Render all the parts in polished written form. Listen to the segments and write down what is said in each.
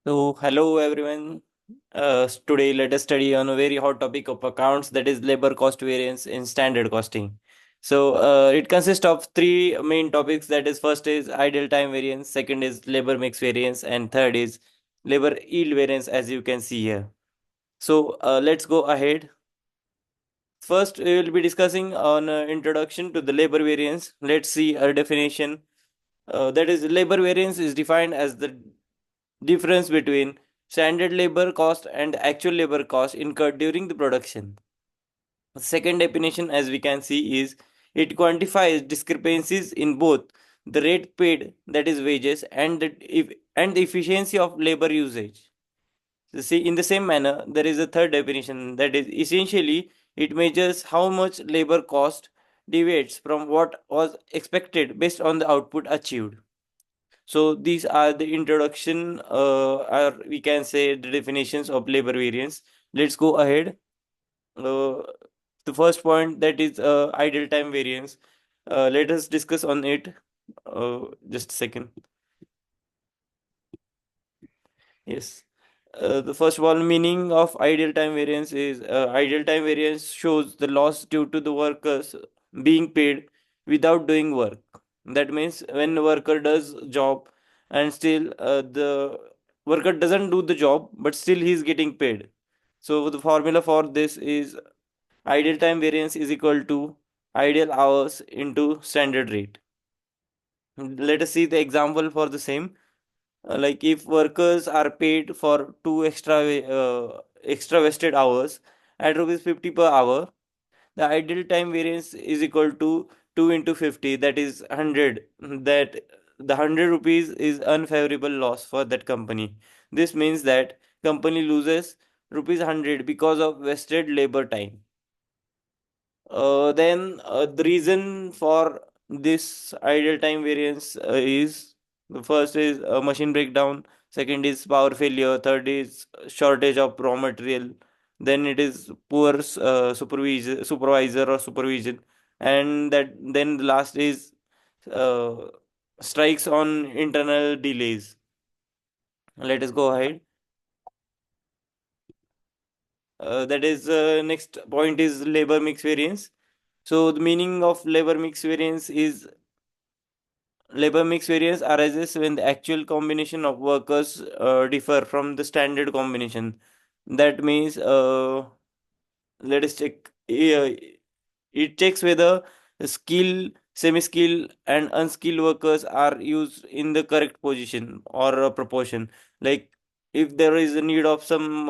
So, hello everyone. Today, let us study on a very hot topic of accounts, that is labor cost variance in standard costing. It consists of three main topics. That is, first is idle time variance, second is labor mix variance, and third is labor yield variance, as you can see here. Let's go ahead. First, we will be discussing on introduction to the labor variance. Let's see a definition. That is, labor variance is defined as the difference between standard labor cost and actual labor cost incurred during the production. The second definition, as we can see, is it quantifies discrepancies in both the rate paid, that is wages, and the efficiency of labor usage. In the same manner, there is a third definition, that is essentially it measures how much labor cost deviates from what was expected based on the output achieved. So these are the introduction, or we can say the definitions of labor variance. Let's go ahead. Uh, the first point, that is idle time variance. Let us discuss on it. Just a second. Yes. The first of all, meaning of idle time variance is idle time variance shows the loss due to the workers being paid without doing work. That means when the worker does job and still the worker doesn't do the job, but still he is getting paid. So the formula for this is idle time variance is equal to idle hours into standard rate. Let us see the example for the same. Like if workers are paid for two extra vested hours at rupees 50 per hour, the ideal time variance is equal to 2 into 50, that is 100. That the 100 rupees is unfavorable loss for that company. This means that company loses rupees 100 because of wasted labor time. Then the reason for this idle time variance is, the first is machine breakdown, second is power failure, third is shortage of raw material, then it is poor supervisor or supervision, and that then the last is uh, strikes on internal delays. Let us go ahead. That is next point is labor mix variance. So the meaning of labor mix variance is labor mix variance arises when the actual combination of workers differ from the standard combination. That means, let us check. It checks whether skill, semi-skill, and unskilled workers are used in the correct position or proportion. Like if there is a need of some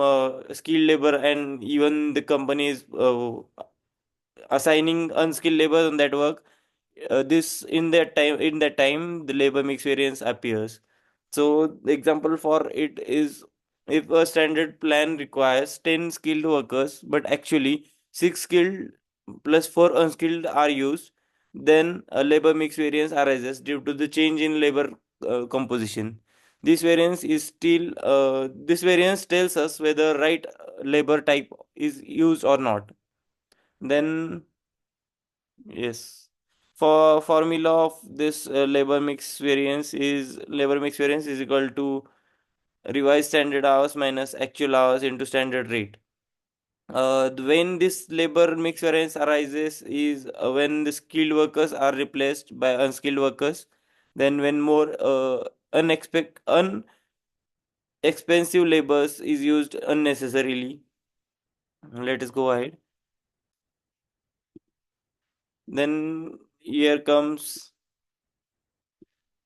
skilled labor and even the company is assigning unskilled labor on that work, this in that time the labor mix variance appears. So the example for it is, if a standard plan requires 10 skilled workers but actually 6 skilled plus 4 unskilled are used, then a labor mix variance arises due to the change in labor composition. This variance tells us whether right labor type is used or not. Then, yes. For formula of this labor mix variance is equal to revised standard hours minus actual hours into standard rate. When this labor mix variance arises is when the skilled workers are replaced by unskilled workers. Then when more unexpensive labors is used unnecessarily. Let us go ahead. Then here comes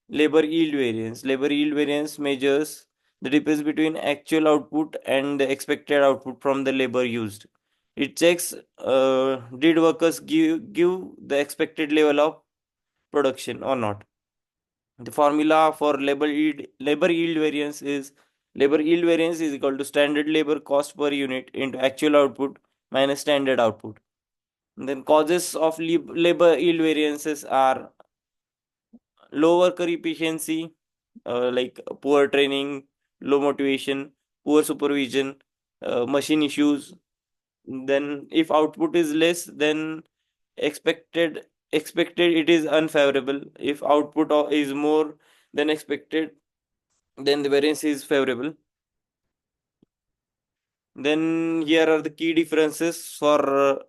labor yield variance. Labor yield variance measures the difference between actual output and the expected output from the labor used. It checks did workers give the expected level of production or not. The formula for labor yield variance is equal to standard labor cost per unit into actual output minus standard output. And then causes of labor yield variances are low worker efficiency, like poor training, low motivation, poor supervision, machine issues. Then, if output is less than expected, it is unfavorable. If output is more than expected, then the variance is favorable. Then here are the key differences for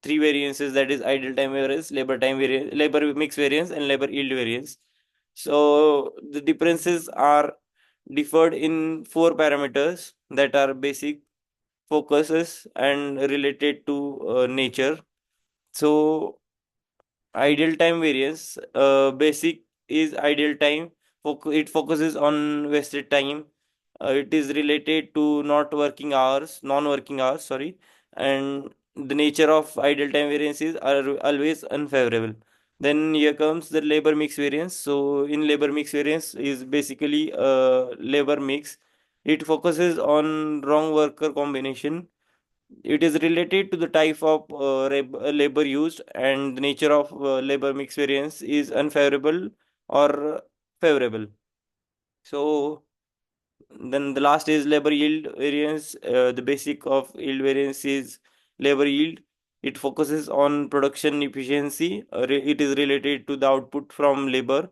three variances, that is idle time variance, labor time variance, labor mix variance, and labor yield variance. So the differences are differed in four parameters that are basic, focuses, and related to nature. So ideal time variance, basic is ideal time. It focuses on wasted time. It is related to not working hours, non-working hours, sorry. And the nature of ideal time variances are always unfavorable. Then here comes the labor mix variance. So in labor mix variance is basically labor mix. It focuses on wrong worker combination. It is related to the type of labor used, and the nature of labor mix variance is unfavorable or favorable. So then the last is labor yield variance. The basic of yield variance is labor yield. It focuses on production efficiency. It is related to the output from labor,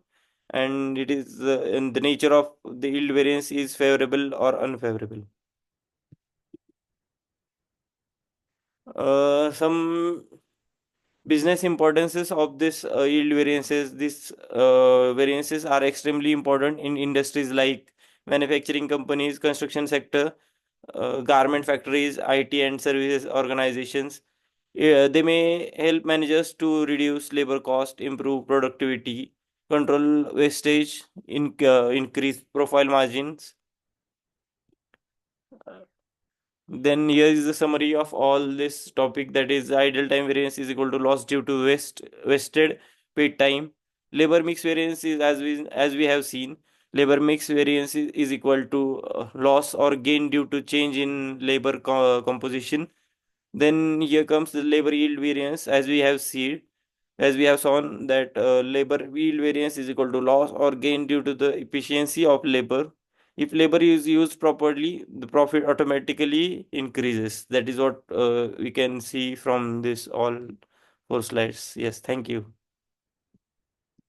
and it is and the nature of the yield variance is favorable or unfavorable. Some business importances of this yield variances. These variances are extremely important in industries like manufacturing companies, construction sector, garment factories, IT and services organizations. They may help managers to reduce labor cost, improve productivity, control wastage, increase profile margins. Then here is the summary of all this topic, that is idle time variance is equal to loss due to wasted paid time. Labor mix variance is, as we have seen, labor mix variance is equal to loss or gain due to change in labor composition. Then here comes the labor yield variance, as we have shown that labor yield variance is equal to loss or gain due to the efficiency of labor. If labor is used properly, the profit automatically increases. That is what we can see from this all four slides. Yes, thank you.